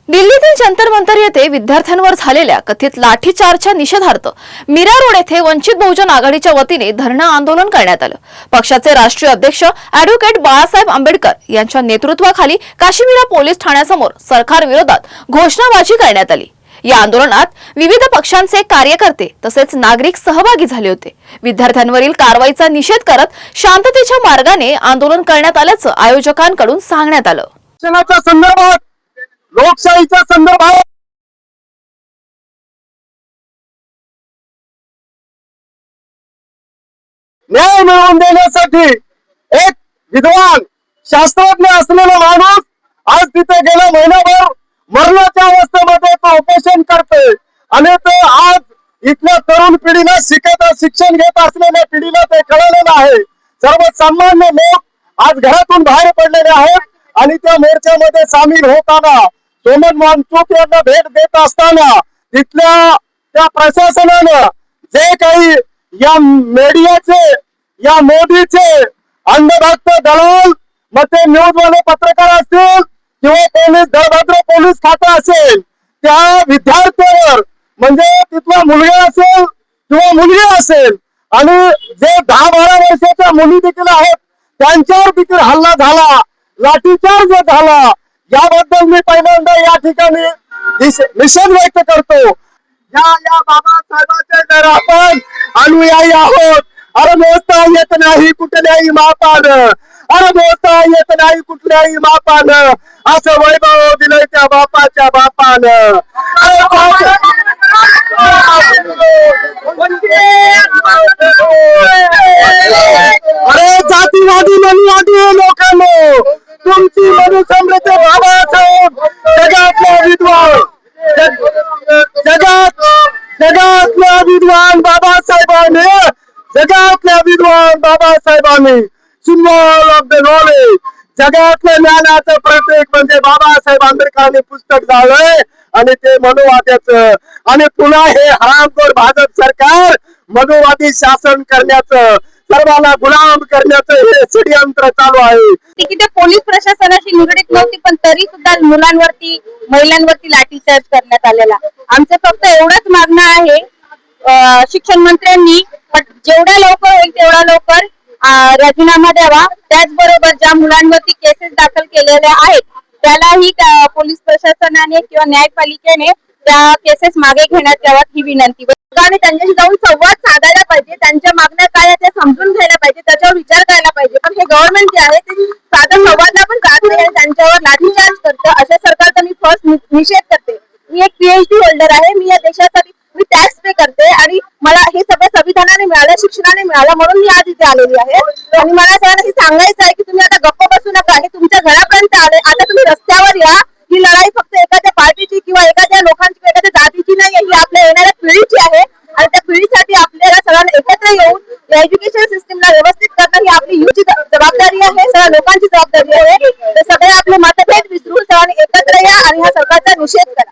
दिल्लीतील जंतर मंतर येथे विद्यार्थ्यांवर झालेल्या कथित लाठीचार्जच्या निषेधार्थ मीरा रोड येथे वंचित बहुजन आघाडीच्या वतीने धरणं आंदोलन करण्यात आलं। पक्षाचे राष्ट्रीय अध्यक्ष ॲडव्होकेट बाळासाहेब आंबेडकर यांच्या नेतृत्वाखाली काशीमीरा पोलीस ठाण्यासमोर सरकार विरोधात घोषणाबाजी करण्यात आली। या आंदोलनात विविध पक्षांचे कार्यकर्ते तसेच नागरिक सहभागी झाले होते। विद्यार्थ्यांवरील कारवाईचा निषेध करत शांततेच्या मार्गाने आंदोलन करण्यात आल्याचं आयोजकांकडून सांगण्यात आलं। शिक्षणाच्या संदर्भात, लोकशाहीच्या संदर्भात न्याय मिळवून देण्यासाठी एक विद्वान शास्त्रज्ञ असलेला माणूस आज तिथे गेला महिनाभर मरणाच्या अवस्थेमध्ये तो उपोषण करतोय आणि तो आज इथल्या तरुण पिढीला शिक्षण घेत असलेल्या पिढीला ते कळलेलं आहे। सर्वसामान्य लोक आज घरातून बाहेर पडलेले आहेत आणि त्या मोर्चामध्ये सामील होताना सोमन वांगचूक यांना भेट देत असताना तिथल्या त्या प्रशासनानं जे काही या मीडियाचे, या मोदीचे अंधभक्त दलाल, मग ते न्यूजवाले पत्रकार असतील किंवा पोलीस दळभद्र पोलीस खातं असेल, त्या विद्यार्थ्यावर म्हणजे तिथला मुलगा असेल किंवा मुलगी असेल आणि जे 10-12 वर्षाच्या मुली देखील आहेत त्यांच्यावर देखील हल्ला झाला, लाठीचार्ज झाला। याबद्दल मी पहिल्यांदा या ठिकाणी निषेध व्यक्त करतो। या बाबासाहेबांचे जर आपण अनुयायी आहोत, अरे मोजता येत नाही कुठल्याही मापानं, अरे मोजता येत नाही कुठल्याही मापानं, असं वैभव दिलंय त्या बापाच्या बापानं। अरे जातीवादी मनुवादी लोकांनो, तुमची मनुसमृद्ध बाबासाहेब जगातला विद्वान, जगातल्या विद्वान बाबासाहेबांनी सिम्बॉल ऑफ द नॉलेज, जगातल्या ज्ञानाचं प्रतीक म्हणजे बाबासाहेब आंबेडकरांनी पुस्तक झालंय आणि ते मनुवाद्याचं। आणि पुन्हा हे हरामखोर भाजप सरकार मनुवादी शासन करण्याचं, सर्वांना गुलाम करण्याचं हे षडयंत्र चालू आहे। तिथे पोलीस प्रशासनाशी निगडीत नव्हती, पण तरी सुद्धा मुलांवरती, महिलांवरती लाठीचार्ज करण्यात आलेला। आमचं फक्त एवढंच मागणं आहे, शिक्षण मंत्र्यांनी जेवढ्या लवकर होईल तेवढा लवकर राजीनामा द्यावा। त्याचबरोबर ज्या मुलांवरती केसेस दाखल केलेल्या आहेत त्यालाही पोलीस प्रशासनाने किंवा न्यायपालिकेने त्या केसेस मागे घेण्यात याव्यात ही विनंती। आणि त्यांच्याशी जाऊन संवाद साधायला पाहिजे, त्यांच्या मागण्या काय आहेत ते समजून घ्यायला पाहिजे, त्याच्यावर विचार करायला पाहिजे। पण हे गव्हर्नमेंट जे आहे ते साधं संवादला पण जात नाही आणि त्यांच्यावर लाठीचार्ज करतं। अशा सरकारचा मी फर्स्ट निषेध करते। मी एक PhD होल्डर आहे, मी या देशासाठी मी टॅक्स पे करते आणि मला हे सगळं संविधानाने मिळालं, शिक्षणाने मिळालं, म्हणून मी आज इथे आलेली आहे। आणि मला सगळ्यांना सांगायचं आहे की तुम्ही आता गप्प बसू नका, हे तुमच्या घरापर्यंत आले, आता तुम्ही रस्त्यावर या। ही लढाई फक्त एखाद्या पार्टीची किंवा एखाद्या लोकांची किंवा एखाद्या जातीची नाही, ही आपल्या येणाऱ्या पिढीची आहे आणि त्या पिढीसाठी आपल्याला सगळ्यांना एकत्र येऊन एज्युकेशन सिस्टमला व्यवस्थित करणं ही आपली युची जबाबदारी आहे, सगळ्या लोकांची जबाबदारी आहे। तर सगळे आपले मतभेद विसरून सगळ्यांनी एकत्र या आणि ह्या सरकारचा निषेध करा।